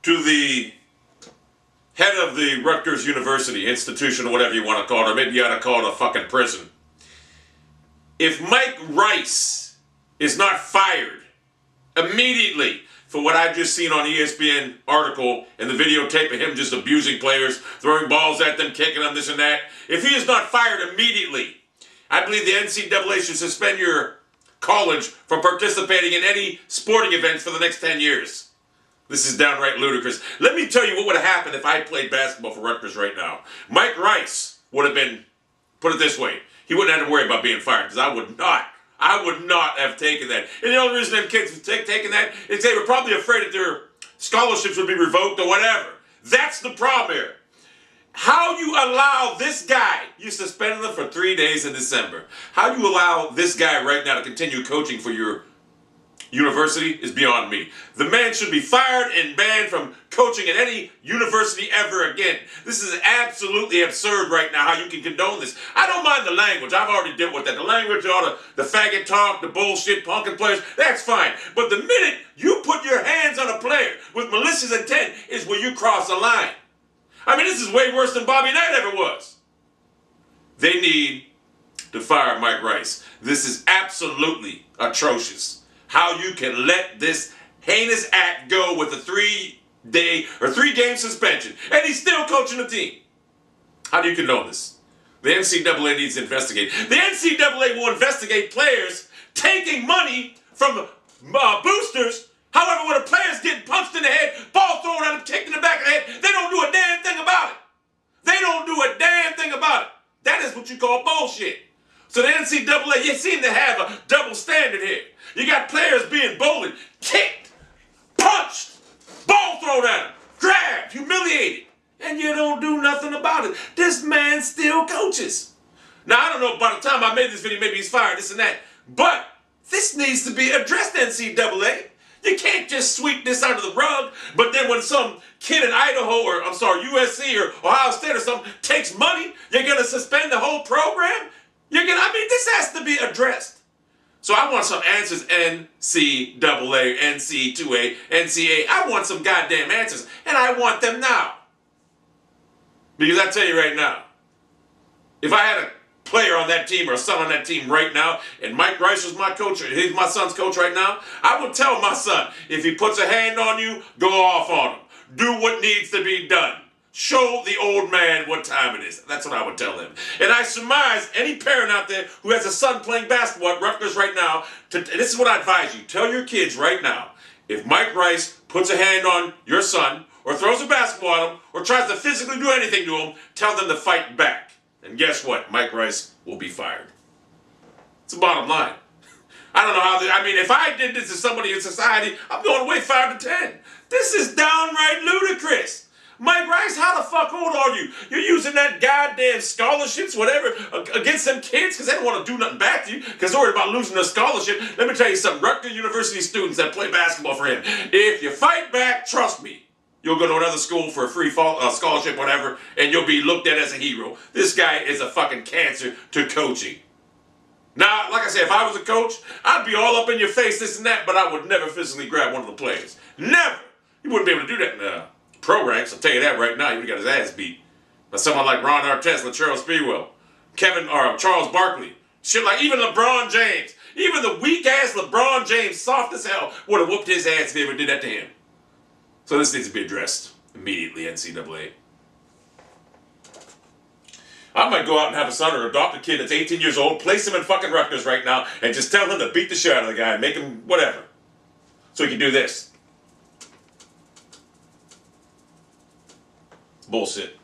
to the head of the Rutgers University institution, or whatever you want to call it, or maybe you ought to call it a fucking prison. If Mike Rice is not fired immediately for what I've just seen on ESPN article and the videotape of him just abusing players, throwing balls at them, kicking them, this and that, if he is not fired immediately, I believe the NCAA should suspend your college from participating in any sporting events for the next 10 years. This is downright ludicrous. Let me tell you what would have happened if I played basketball for Rutgers right now. Mike Rice would have been, put it this way, he wouldn't have to worry about being fired, because I would not have taken that. And the only reason them kids have taken that is they were probably afraid that their scholarships would be revoked or whatever. That's the problem here. How you allow this guy, you suspended him for 3 days in December, how you allow this guy right now to continue coaching for your university is beyond me. The man should be fired and banned from coaching at any university ever again. This is absolutely absurd right now, how you can condone this. I don't mind the language. I've already dealt with that. The language, all the faggot talk, the bullshit, punking players, that's fine. But the minute you put your hands on a player with malicious intent is where you cross the line. I mean, this is way worse than Bobby Knight ever was. They need to fire Mike Rice. This is absolutely atrocious. How you can let this heinous act go with a 3-day or 3-game suspension, and he's still coaching the team. How do you condone this? The NCAA needs to investigate. The NCAA will investigate players taking money from boosters. However, when a player's getting punched in the head, ball thrown at him, kicked in the back of the head, they don't do a damn thing about it. They don't do a damn thing about it. That is what you call bullshit. So the NCAA, you seem to have a double standard here. You got players being bullied, kicked, punched, ball thrown at them, grabbed, humiliated, and you don't do nothing about it. This man still coaches. Now, I don't know, by the time I made this video, maybe he's fired, this and that, but this needs to be addressed, NCAA. You can't just sweep this under the rug, but then when some kid in Idaho, or I'm sorry, USC or Ohio State or something takes money, you're going to suspend the whole program? I mean, this has to be addressed. So I want some answers, NCAA, NC2A, NCAA. I want some goddamn answers, and I want them now. Because I tell you right now, if I had a player on that team or a son on that team right now, and Mike Rice was my coach, or he's my son's coach right now, I would tell my son, if he puts a hand on you, go off on him. Do what needs to be done. Show the old man what time it is. That's what I would tell him. And I surmise any parent out there who has a son playing basketball at Rutgers right now, this is what I advise you. Tell your kids right now, if Mike Rice puts a hand on your son, or throws a basketball at him, or tries to physically do anything to him, tell them to fight back. And guess what? Mike Rice will be fired. It's the bottom line. I don't know how, I mean, if I did this to somebody in society, I'm going away 5 to 10. This is downright ludicrous. Mike Rice, how the fuck old are you? You're using that goddamn scholarships, whatever, against them kids because they don't want to do nothing back to you because they're worried about losing their scholarship. Let me tell you something. Rutgers University students that play basketball for him, if you fight back, trust me, you'll go to another school for a free scholarship, whatever, and you'll be looked at as a hero. This guy is a fucking cancer to coaching. Now, like I said, if I was a coach, I'd be all up in your face, this and that, but I would never physically grab one of the players. Never. You wouldn't be able to do that in the pro ranks. I'll tell you that right now. He would have got his ass beat by someone like Ron Artest, Latrell Sprewell, Charles Barkley, shit like even LeBron James. Even the weak-ass LeBron James, soft as hell, would have whooped his ass if they ever did that to him. So this needs to be addressed immediately, NCAA. I might go out and have a son or adopt a kid that's 18 years old, place him in fucking Rutgers right now, and just tell him to beat the shit out of the guy and make him whatever. So he can do this. Bullshit.